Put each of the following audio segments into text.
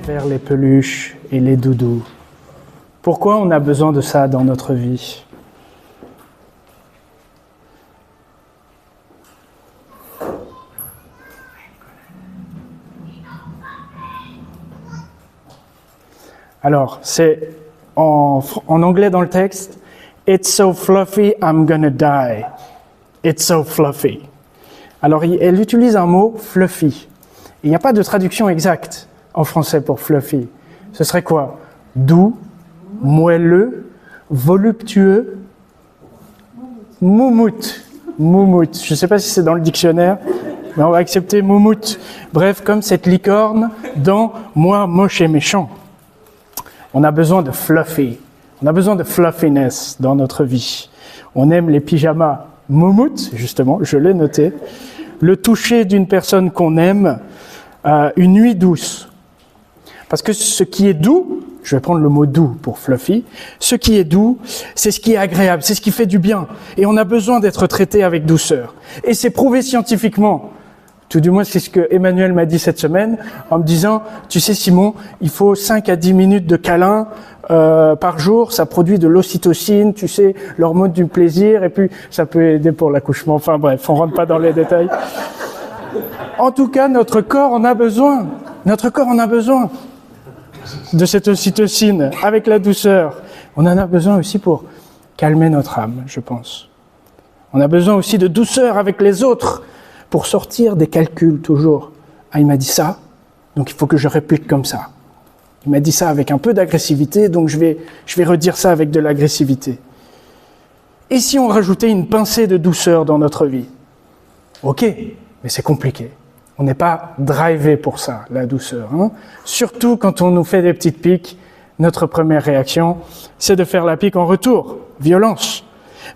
Faire les peluches et les doudous. Pourquoi on a besoin de ça dans notre vie ? Alors, c'est en anglais dans le texte, « It's so fluffy, I'm gonna die ». « It's so fluffy ». Alors, elle utilise un mot « fluffy ». Il n'y a pas de traduction exacte en français pour « fluffy ». Ce serait quoi ? Doux, moelleux, voluptueux, moumoute. Moumoute. Je ne sais pas si c'est dans le dictionnaire, mais on va accepter moumoute. Bref, comme cette licorne dans « Moi, moche et méchant ». On a besoin de fluffy. On a besoin de fluffiness dans notre vie. On aime les pyjamas moumoute, justement, je l'ai noté. Le toucher d'une personne qu'on aime, une nuit douce. Parce que ce qui est doux, je vais prendre le mot doux pour fluffy, ce qui est doux, c'est ce qui est agréable, c'est ce qui fait du bien. Et on a besoin d'être traité avec douceur. Et c'est prouvé scientifiquement. Tout du moins, c'est ce que Emmanuel m'a dit cette semaine, en me disant, tu sais Simon, il faut 5 à 10 minutes de câlin par jour, ça produit de l'ocytocine, tu sais, l'hormone du plaisir, et puis ça peut aider pour l'accouchement. Enfin bref, on rentre pas dans les détails. En tout cas, notre corps en a besoin. Notre corps en a besoin de cette ocytocine, avec la douceur. On en a besoin aussi pour calmer notre âme, je pense. On a besoin aussi de douceur avec les autres, pour sortir des calculs toujours. Ah, il m'a dit ça, donc il faut que je réplique comme ça. Il m'a dit ça avec un peu d'agressivité, donc je vais redire ça avec de l'agressivité. Et si on rajoutait une pincée de douceur dans notre vie ? Ok, mais c'est compliqué. On n'est pas drivé pour ça, la douceur. Hein ? Surtout quand on nous fait des petites piques, notre première réaction, c'est de faire la pique en retour, violence.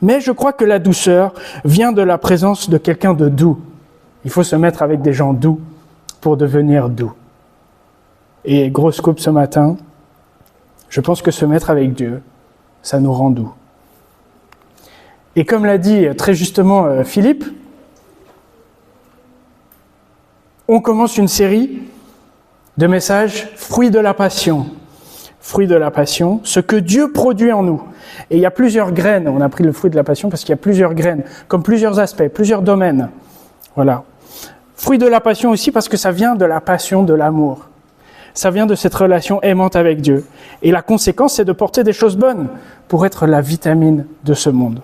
Mais je crois que la douceur vient de la présence de quelqu'un de doux. Il faut se mettre avec des gens doux pour devenir doux. Et gros scoop ce matin, je pense que se mettre avec Dieu, ça nous rend doux. Et comme l'a dit très justement Philippe, on commence une série de messages « Fruits de la passion ». Fruits de la passion, ce que Dieu produit en nous. Et il y a plusieurs graines, on a pris le fruit de la passion parce qu'il y a plusieurs graines, comme plusieurs aspects, plusieurs domaines. Voilà. Fruit de la passion aussi parce que ça vient de la passion de l'amour. Ça vient de cette relation aimante avec Dieu. Et la conséquence, c'est de porter des choses bonnes pour être la vitamine de ce monde.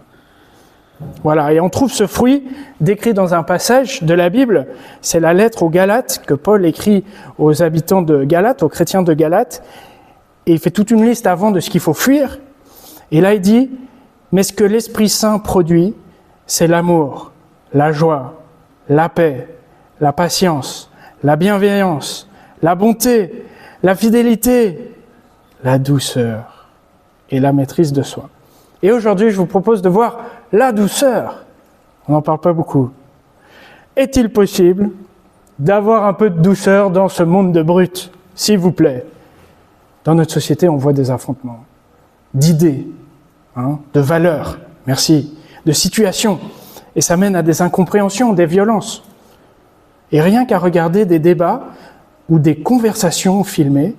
Voilà. Et on trouve ce fruit décrit dans un passage de la Bible. C'est la lettre aux Galates que Paul écrit aux habitants de Galate, aux chrétiens de Galate. Et il fait toute une liste avant de ce qu'il faut fuir. Et là, il dit, mais ce que l'Esprit Saint produit, c'est l'amour, la joie, la paix, la patience, la bienveillance, la bonté, la fidélité, la douceur et la maîtrise de soi. Et aujourd'hui, je vous propose de voir la douceur. On n'en parle pas beaucoup. Est-il possible d'avoir un peu de douceur dans ce monde de brutes, s'il vous plaît ? Dans notre société, on voit des affrontements, d'idées, de valeurs, merci, de situations. Et ça mène à des incompréhensions, des violences. Et rien qu'à regarder des débats ou des conversations filmées,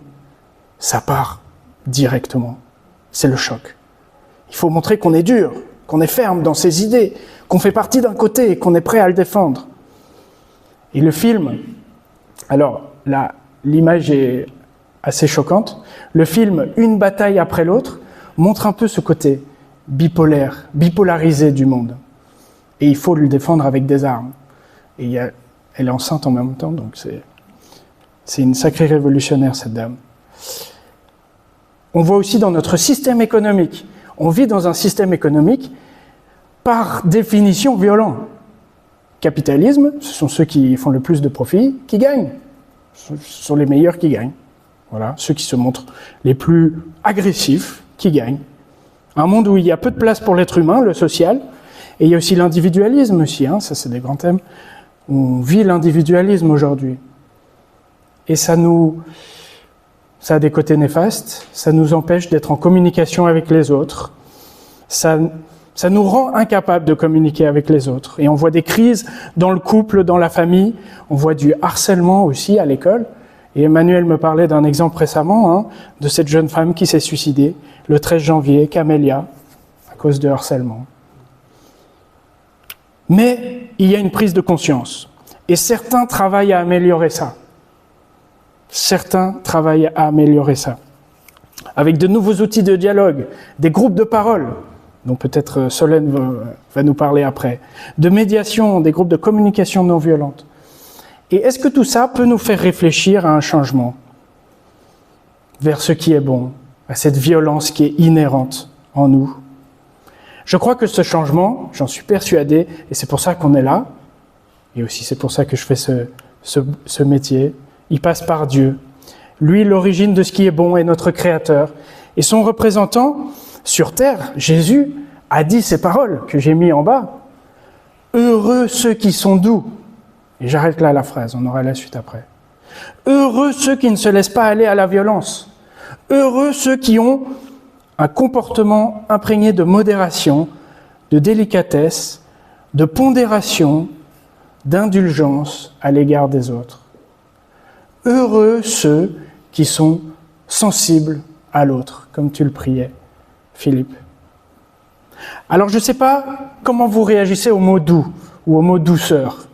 ça part directement. C'est le choc. Il faut montrer qu'on est dur, qu'on est ferme dans ses idées, qu'on fait partie d'un côté et qu'on est prêt à le défendre. Et le film, alors là, l'image est assez choquante. Le film, une bataille après l'autre, montre un peu ce côté bipolaire, bipolarisé du monde. Et il faut le défendre avec des armes. Et elle est enceinte en même temps, donc c'est une sacrée révolutionnaire, cette dame. On voit aussi dans notre système économique. On vit dans un système économique par définition violent. Capitalisme, ce sont ceux qui font le plus de profit qui gagnent. Ce sont les meilleurs qui gagnent. Voilà, ceux qui se montrent les plus agressifs qui gagnent. Un monde où il y a peu de place pour l'être humain, le social, et il y a aussi l'individualisme aussi, ça c'est des grands thèmes. On vit l'individualisme aujourd'hui. Et ça a des côtés néfastes, ça nous empêche d'être en communication avec les autres, ça nous rend incapables de communiquer avec les autres. Et on voit des crises dans le couple, dans la famille, on voit du harcèlement aussi à l'école, Et Emmanuel me parlait d'un exemple récemment, de cette jeune femme qui s'est suicidée le 13 janvier, Camélia, à cause de harcèlement. Mais il y a une prise de conscience. Et certains travaillent à améliorer ça. Certains travaillent à améliorer ça. Avec de nouveaux outils de dialogue, des groupes de parole, dont peut-être Solène va nous parler après, de médiation, des groupes de communication non violente. Et est-ce que tout ça peut nous faire réfléchir à un changement vers ce qui est bon, à cette violence qui est inhérente en nous? Je crois que ce changement, j'en suis persuadé, et c'est pour ça qu'on est là, et aussi c'est pour ça que je fais ce métier, il passe par Dieu. Lui, l'origine de ce qui est bon, est notre Créateur. Et son représentant sur terre, Jésus, a dit ces paroles que j'ai mis en bas. « Heureux ceux qui sont doux ». Et j'arrête là la phrase, on aura la suite après. « Heureux ceux qui ne se laissent pas aller à la violence. Heureux ceux qui ont un comportement imprégné de modération, de délicatesse, de pondération, d'indulgence à l'égard des autres. Heureux ceux qui sont sensibles à l'autre, comme tu le priais, Philippe. » Alors je ne sais pas comment vous réagissez au mot doux ou au mot douceur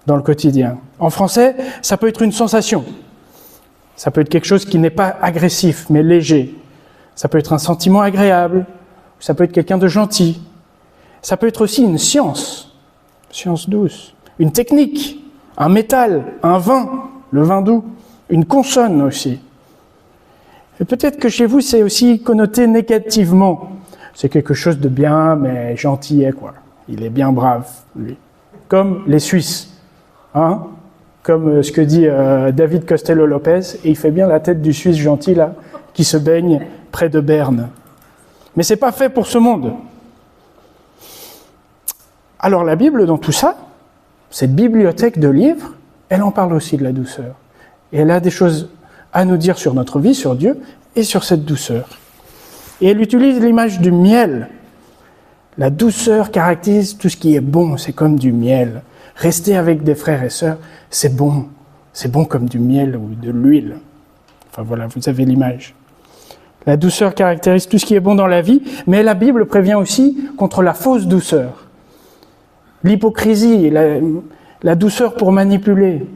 dans le quotidien. En français, ça peut être une sensation. Ça peut être quelque chose qui n'est pas agressif, mais léger. Ça peut être un sentiment agréable. Ça peut être quelqu'un de gentil. Ça peut être aussi une science douce, une technique, un métal, un vin, le vin doux, une consonne aussi. Et peut-être que chez vous, c'est aussi connoté négativement. C'est quelque chose de bien, mais gentillet, quoi. Il est bien brave, lui. Comme les Suisses, comme ce que dit David Costello-Lopez, et il fait bien la tête du Suisse gentil, là, qui se baigne près de Berne. Mais c'est pas fait pour ce monde. Alors la Bible, dans tout ça, cette bibliothèque de livres, elle en parle aussi de la douceur. Et elle a des choses à nous dire sur notre vie, sur Dieu, et sur cette douceur. Et elle utilise l'image du miel. La douceur caractérise tout ce qui est bon, c'est comme du miel. Rester avec des frères et sœurs, c'est bon. C'est bon comme du miel ou de l'huile. Enfin voilà, vous avez l'image. La douceur caractérise tout ce qui est bon dans la vie, mais la Bible prévient aussi contre la fausse douceur. L'hypocrisie, la douceur pour manipuler,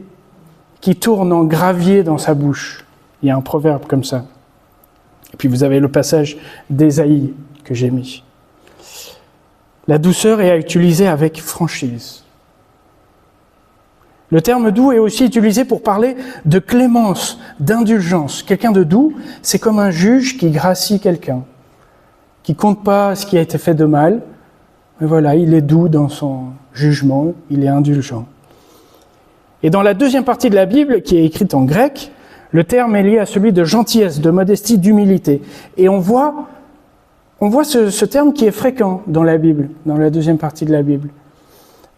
qui tourne en gravier dans sa bouche. Il y a un proverbe comme ça. Et puis vous avez le passage d'Ésaïe que j'ai mis. La douceur est à utiliser avec franchise. Le terme doux est aussi utilisé pour parler de clémence, d'indulgence. Quelqu'un de doux, c'est comme un juge qui gracie quelqu'un, qui compte pas ce qui a été fait de mal, mais voilà, il est doux dans son jugement, il est indulgent. Et dans la deuxième partie de la Bible, qui est écrite en grec, le terme est lié à celui de gentillesse, de modestie, d'humilité. Et on voit ce terme qui est fréquent dans la Bible, dans la deuxième partie de la Bible.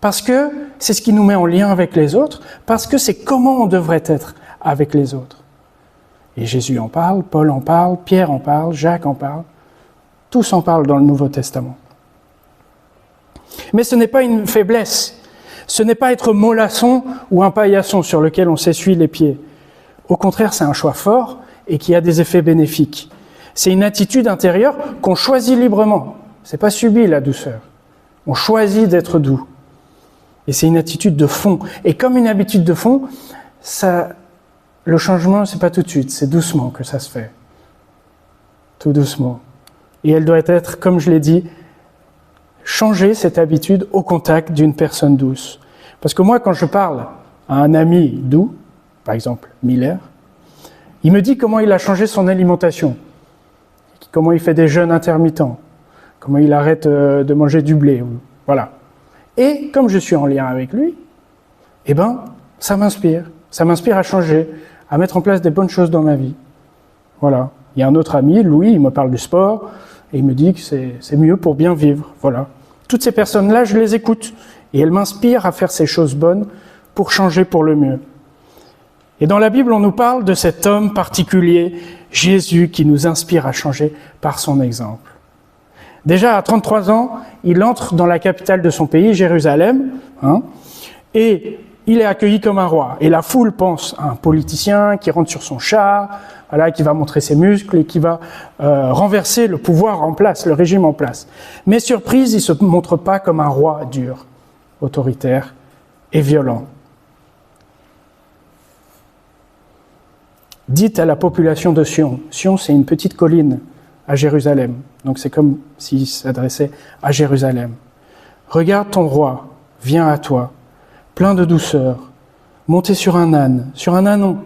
Parce que c'est ce qui nous met en lien avec les autres, parce que c'est comment on devrait être avec les autres. Et Jésus en parle, Paul en parle, Pierre en parle, Jacques en parle. Tous en parlent dans le Nouveau Testament. Mais ce n'est pas une faiblesse. Ce n'est pas être mollasson ou un paillasson sur lequel on s'essuie les pieds. Au contraire, c'est un choix fort et qui a des effets bénéfiques. C'est une attitude intérieure qu'on choisit librement. C'est pas subi, la douceur. On choisit d'être doux. Et c'est une attitude de fond. Et comme une habitude de fond, le changement, c'est pas tout de suite, c'est doucement que ça se fait. Tout doucement. Et elle doit être, comme je l'ai dit, changer cette habitude au contact d'une personne douce. Parce que moi, quand je parle à un ami doux, par exemple Miller, il me dit comment il a changé son alimentation, comment il fait des jeûnes intermittents, comment il arrête de manger du blé. Voilà. Et comme je suis en lien avec lui, ça m'inspire. Ça m'inspire à changer, à mettre en place des bonnes choses dans ma vie. Voilà. Il y a un autre ami, Louis, il me parle du sport, et il me dit que c'est mieux pour bien vivre. Voilà. Toutes ces personnes-là, je les écoute, et elles m'inspirent à faire ces choses bonnes pour changer pour le mieux. Et dans la Bible, on nous parle de cet homme particulier, Jésus, qui nous inspire à changer par son exemple. Déjà, à 33 ans, il entre dans la capitale de son pays, Jérusalem, et il est accueilli comme un roi. Et la foule pense à un politicien qui rentre sur son char, voilà, qui va montrer ses muscles et qui va renverser le pouvoir en place, le régime en place. Mais surprise, il ne se montre pas comme un roi dur, autoritaire et violent. Dites à la population de Sion. Sion, c'est une petite colline à Jérusalem. Donc c'est comme s'il s'adressait à Jérusalem. Regarde ton roi, vient à toi, plein de douceur, monté sur un ânon,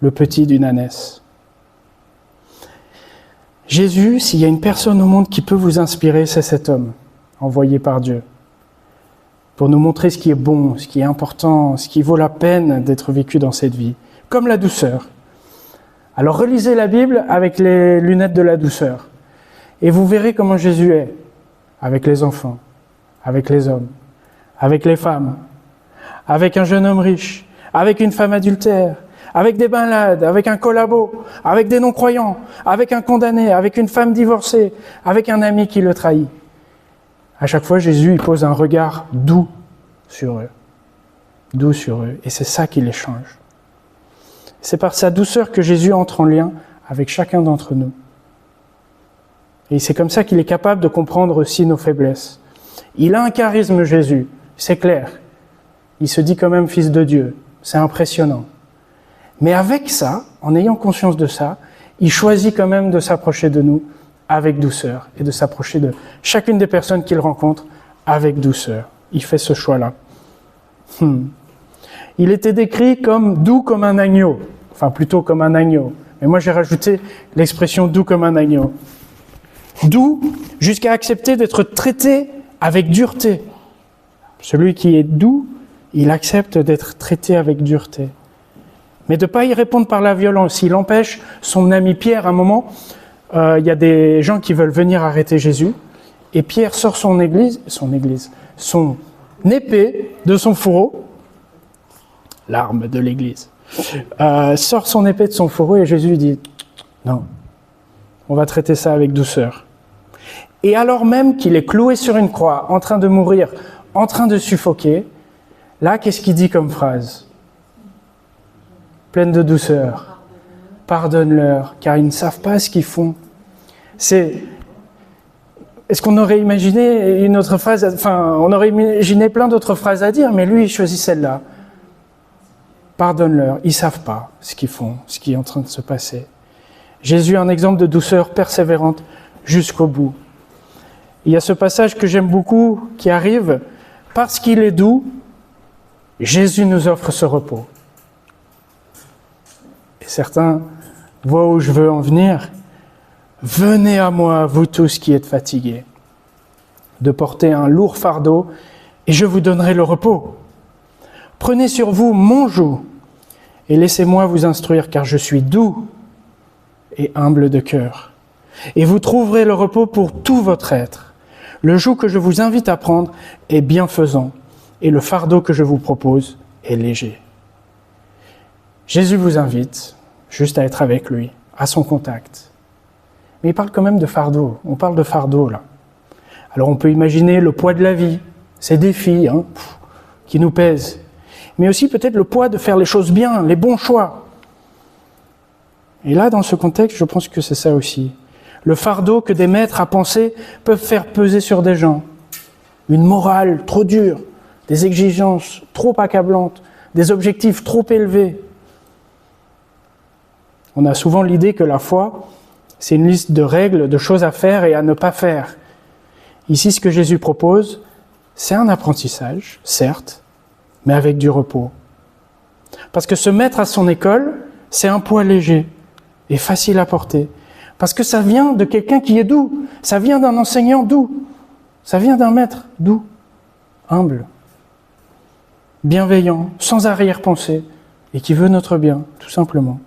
le petit d'une ânesse. Jésus, s'il y a une personne au monde qui peut vous inspirer, c'est cet homme, envoyé par Dieu, pour nous montrer ce qui est bon, ce qui est important, ce qui vaut la peine d'être vécu dans cette vie, comme la douceur. Alors relisez la Bible avec les lunettes de la douceur, et vous verrez comment Jésus est, avec les enfants, avec les hommes, avec les femmes, avec un jeune homme riche, avec une femme adultère, avec des malades, avec un collabo, avec des non-croyants, avec un condamné, avec une femme divorcée, avec un ami qui le trahit. À chaque fois, Jésus il pose un regard doux sur eux, et c'est ça qui les change. C'est par sa douceur que Jésus entre en lien avec chacun d'entre nous. Et c'est comme ça qu'il est capable de comprendre aussi nos faiblesses. Il a un charisme, Jésus, c'est clair. Il se dit quand même fils de Dieu, c'est impressionnant. Mais avec ça, en ayant conscience de ça, il choisit quand même de s'approcher de nous avec douceur et de s'approcher de chacune des personnes qu'il rencontre avec douceur. Il fait ce choix-là. Il était décrit comme doux comme un agneau, enfin plutôt comme un agneau. Mais moi j'ai rajouté l'expression doux comme un agneau. Doux jusqu'à accepter d'être traité avec dureté. Celui qui est doux, il accepte d'être traité avec dureté. Mais de ne pas y répondre par la violence. Il empêche son ami Pierre, à un moment, il y a des gens qui veulent venir arrêter Jésus, et Pierre sort son épée de son fourreau, l'arme de l'église, sort son épée de son fourreau, et Jésus dit, non, on va traiter ça avec douceur. Et alors même qu'il est cloué sur une croix, en train de mourir, en train de suffoquer, là, qu'est-ce qu'il dit comme phrase ? Pleine de douceur. Pardonne-leur, car ils ne savent pas ce qu'ils font. Est-ce qu'on aurait imaginé une autre phrase ? Enfin, on aurait imaginé plein d'autres phrases à dire, mais lui, il choisit celle-là. Pardonne-leur, ils ne savent pas ce qu'ils font, ce qui est en train de se passer. Jésus est un exemple de douceur persévérante jusqu'au bout. Il y a ce passage que j'aime beaucoup qui arrive, parce qu'il est doux, Jésus nous offre ce repos. Et certains voient où je veux en venir. Venez à moi, vous tous qui êtes fatigués, de porter un lourd fardeau, et je vous donnerai le repos. Prenez sur vous mon joug, et laissez-moi vous instruire, car je suis doux et humble de cœur. Et vous trouverez le repos pour tout votre être. Le joug que je vous invite à prendre est bienfaisant, et le fardeau que je vous propose est léger. Jésus vous invite juste à être avec lui, à son contact. Mais il parle quand même de fardeau. On parle de fardeau, là. Alors on peut imaginer le poids de la vie, ces défis qui nous pèsent. Mais aussi peut-être le poids de faire les choses bien, les bons choix. Et là, dans ce contexte, je pense que c'est ça aussi. Le fardeau que des maîtres à penser peuvent faire peser sur des gens. Une morale trop dure, des exigences trop accablantes, des objectifs trop élevés. On a souvent l'idée que la foi, c'est une liste de règles, de choses à faire et à ne pas faire. Ici, ce que Jésus propose, c'est un apprentissage, certes, mais avec du repos. Parce que se mettre à son école, c'est un poids léger et facile à porter. Parce que ça vient de quelqu'un qui est doux, ça vient d'un enseignant doux, ça vient d'un maître doux, humble, bienveillant, sans arrière-pensée, et qui veut notre bien, tout simplement.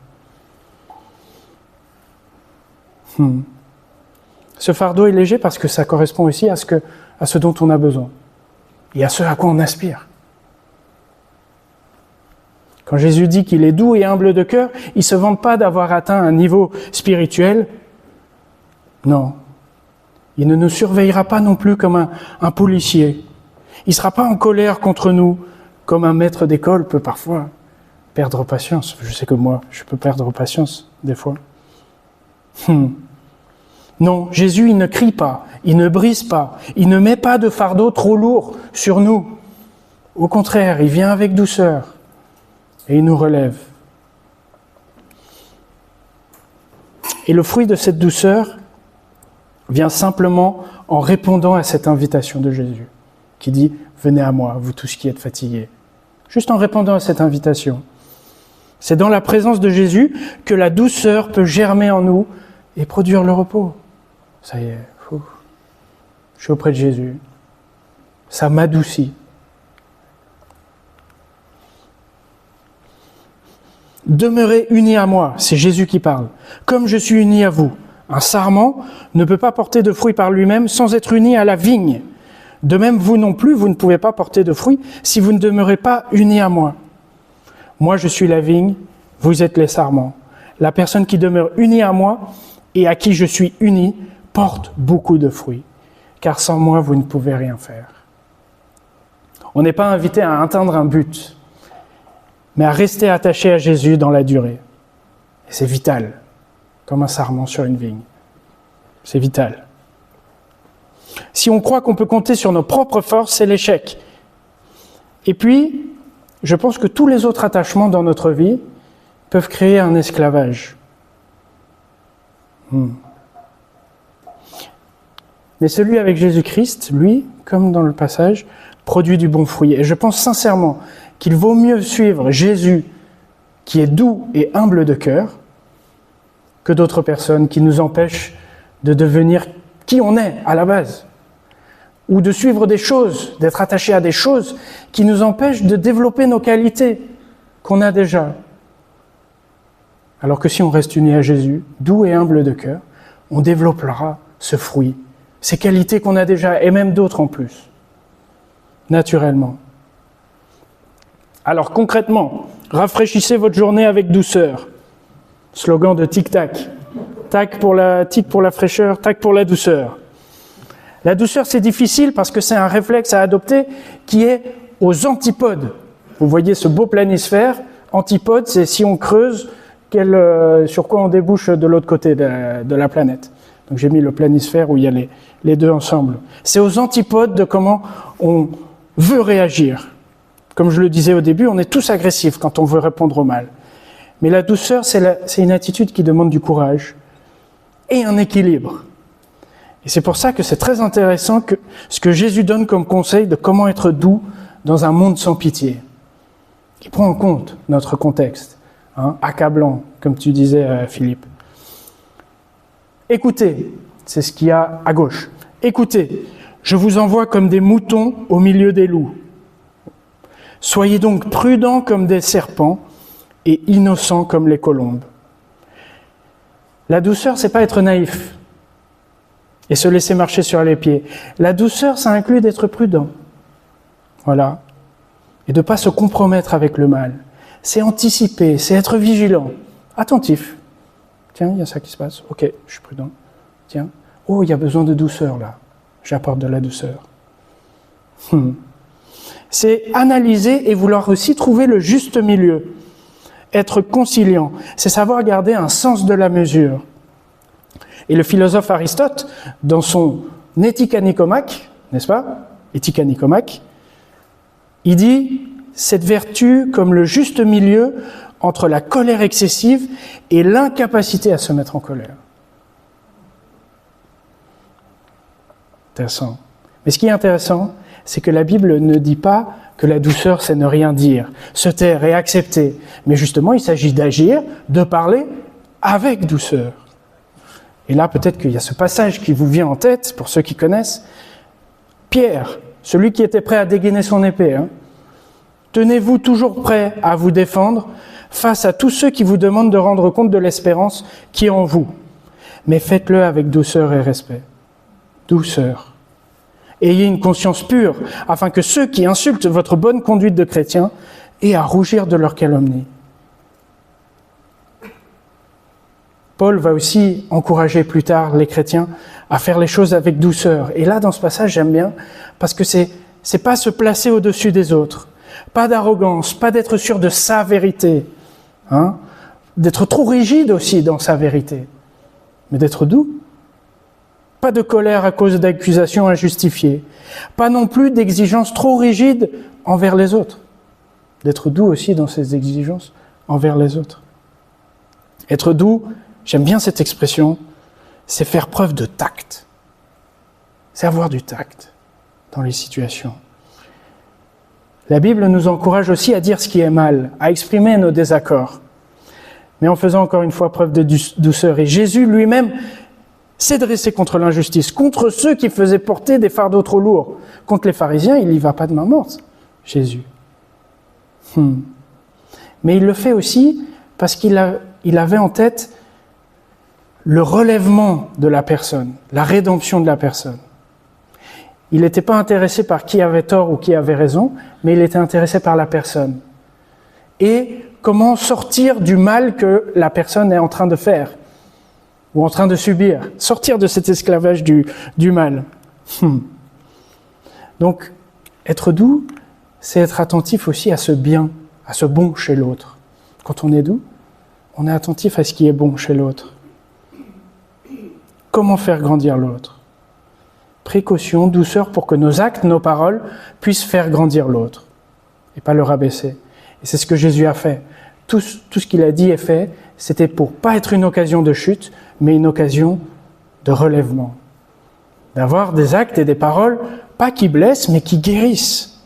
Ce fardeau est léger parce que ça correspond aussi à ce dont on a besoin, et à ce à quoi on aspire. Quand Jésus dit qu'il est doux et humble de cœur, il ne se vante pas d'avoir atteint un niveau spirituel. Non. Il ne nous surveillera pas non plus comme un policier. Il ne sera pas en colère contre nous comme un maître d'école peut parfois perdre patience. Je sais que moi, je peux perdre patience des fois. Non, Jésus, il ne crie pas, il ne brise pas, il ne met pas de fardeau trop lourd sur nous. Au contraire, il vient avec douceur et il nous relève. Et le fruit de cette douceur vient simplement en répondant à cette invitation de Jésus, qui dit « Venez à moi, vous tous qui êtes fatigués ». Juste en répondant à cette invitation. C'est dans la présence de Jésus que la douceur peut germer en nous et produire le repos. Ça y est, je suis auprès de Jésus. Ça m'adoucit. Demeurez unis à moi, c'est Jésus qui parle, comme je suis uni à vous. Un sarment ne peut pas porter de fruits par lui-même sans être uni à la vigne. De même, vous non plus, vous ne pouvez pas porter de fruits si vous ne demeurez pas unis à moi. Moi, je suis la vigne, vous êtes les sarments. La personne qui demeure unie à moi et à qui je suis uni porte beaucoup de fruits, car sans moi, vous ne pouvez rien faire. On n'est pas invité à atteindre un but, mais à rester attaché à Jésus dans la durée. Et c'est vital, comme un sarment sur une vigne. C'est vital. Si on croit qu'on peut compter sur nos propres forces, c'est l'échec. Et puis, je pense que tous les autres attachements dans notre vie peuvent créer un esclavage. Mais celui avec Jésus-Christ, lui, comme dans le passage, produit du bon fruit. Et je pense sincèrement qu'il vaut mieux suivre Jésus, qui est doux et humble de cœur, que d'autres personnes qui nous empêchent de devenir qui on est à la base, ou de suivre des choses, d'être attachés à des choses qui nous empêchent de développer nos qualités qu'on a déjà. Alors que si on reste unis à Jésus, doux et humble de cœur, on développera ce fruit, ces qualités qu'on a déjà, et même d'autres en plus, naturellement. Alors concrètement, rafraîchissez votre journée avec douceur. Slogan de Tic Tac. Tic pour la fraîcheur, tac pour la douceur. La douceur, c'est difficile parce que c'est un réflexe à adopter qui est aux antipodes. Vous voyez ce beau planisphère. Antipode, c'est si on creuse, sur quoi on débouche de l'autre côté de la planète. Donc j'ai mis le planisphère où il y a les deux ensemble. C'est aux antipodes de comment on veut réagir. Comme je le disais au début, on est tous agressifs quand on veut répondre au mal. Mais la douceur, c'est une attitude qui demande du courage et un équilibre. Et c'est pour ça que c'est très intéressant que ce que Jésus donne comme conseil de comment être doux dans un monde sans pitié. Il prend en compte notre contexte, accablant, comme tu disais, Philippe. Écoutez, c'est ce qu'il y a à gauche. Écoutez, je vous envoie comme des moutons au milieu des loups. Soyez donc prudents comme des serpents et innocents comme les colombes. La douceur, c'est pas être naïf et se laisser marcher sur les pieds. La douceur, ça inclut d'être prudent. Voilà. Et de ne pas se compromettre avec le mal. C'est anticiper, c'est être vigilant, attentif. Tiens, il y a ça qui se passe. Ok, je suis prudent. Tiens, oh, il y a besoin de douceur là. J'apporte de la douceur. C'est analyser et vouloir aussi trouver le juste milieu. Être conciliant, c'est savoir garder un sens de la mesure. Et le philosophe Aristote, dans son Éthique à Nicomaque, n'est-ce pas? Éthique à Nicomaque, il dit cette vertu comme le juste milieu entre la colère excessive et l'incapacité à se mettre en colère. Intéressant. Mais ce qui est intéressant, c'est que la Bible ne dit pas que la douceur, c'est ne rien dire, se taire et accepter. Mais justement, il s'agit d'agir, de parler avec douceur. Et là, peut-être qu'il y a ce passage qui vous vient en tête, pour ceux qui connaissent. Pierre, celui qui était prêt à dégainer son épée. Tenez-vous toujours prêt à vous défendre face à tous ceux qui vous demandent de rendre compte de l'espérance qui est en vous. Mais faites-le avec douceur et respect. Douceur. Ayez une conscience pure, afin que ceux qui insultent votre bonne conduite de chrétien aient à rougir de leur calomnie. Paul va aussi encourager plus tard les chrétiens à faire les choses avec douceur. Et là, dans ce passage, j'aime bien, parce que c'est pas se placer au-dessus des autres, Pas d'arrogance, pas d'être sûr de sa vérité, hein, d'être trop rigide aussi dans sa vérité, mais d'être doux. Pas de colère à cause d'accusations injustifiées, pas non plus d'exigences trop rigides envers les autres. D'être doux aussi dans ses exigences envers les autres. Être doux, j'aime bien cette expression, c'est faire preuve de tact. C'est avoir du tact dans les situations. La Bible nous encourage aussi à dire ce qui est mal, à exprimer nos désaccords, mais en faisant encore une fois preuve de douceur. Et Jésus lui-même s'est dressé contre l'injustice, contre ceux qui faisaient porter des fardeaux trop lourds. Contre les pharisiens, il n'y va pas de main morte, Jésus. Mais il le fait aussi parce qu'il avait en tête le relèvement de la personne, la rédemption de la personne. Il n'était pas intéressé par qui avait tort ou qui avait raison, mais il était intéressé par la personne. Et comment sortir du mal que la personne est en train de faire ou en train de subir, sortir de cet esclavage du mal. Donc, être doux, c'est être attentif aussi à ce bien, à ce bon chez l'autre. Quand on est doux, on est attentif à ce qui est bon chez l'autre. Comment faire grandir l'autre ? Précaution, douceur pour que nos actes, nos paroles puissent faire grandir l'autre et pas le rabaisser. Et c'est ce que Jésus a fait. Tout ce qu'il a dit et fait, c'était pour pas être une occasion de chute, mais une occasion de relèvement. D'avoir des actes et des paroles, pas qui blessent, mais qui guérissent.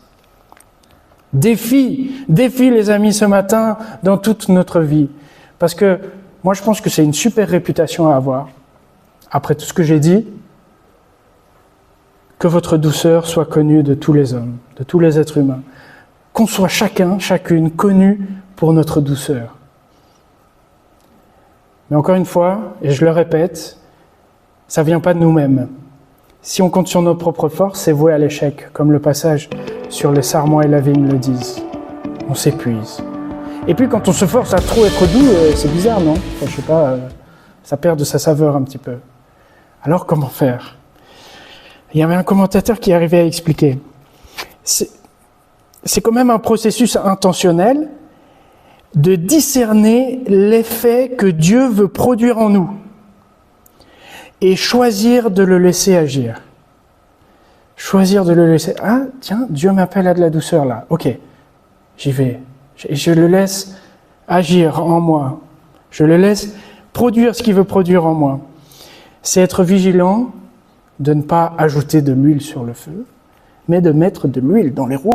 Défi les amis ce matin dans toute notre vie. Parce que moi je pense que c'est une super réputation à avoir. Après tout ce que j'ai dit, que votre douceur soit connue de tous les hommes, de tous les êtres humains. Qu'on soit chacune connue pour notre douceur. Mais encore une fois, et je le répète, ça ne vient pas de nous-mêmes. Si on compte sur nos propres forces, c'est voué à l'échec, comme le passage sur les sarments et la vigne le disent. On s'épuise. Et puis quand on se force à trop être doux, c'est bizarre, non ? Enfin, je sais pas, ça perd de sa saveur un petit peu. Alors comment faire ? Il y avait un commentateur qui arrivait à expliquer. C'est quand même un processus intentionnel de discerner l'effet que Dieu veut produire en nous et choisir de le laisser agir. Choisir de le laisser... Ah, tiens, Dieu m'appelle à de la douceur là. Ok, j'y vais. Je le laisse agir en moi. Je le laisse produire ce qu'il veut produire en moi. C'est être vigilant de ne pas ajouter de l'huile sur le feu, mais de mettre de l'huile dans les roues.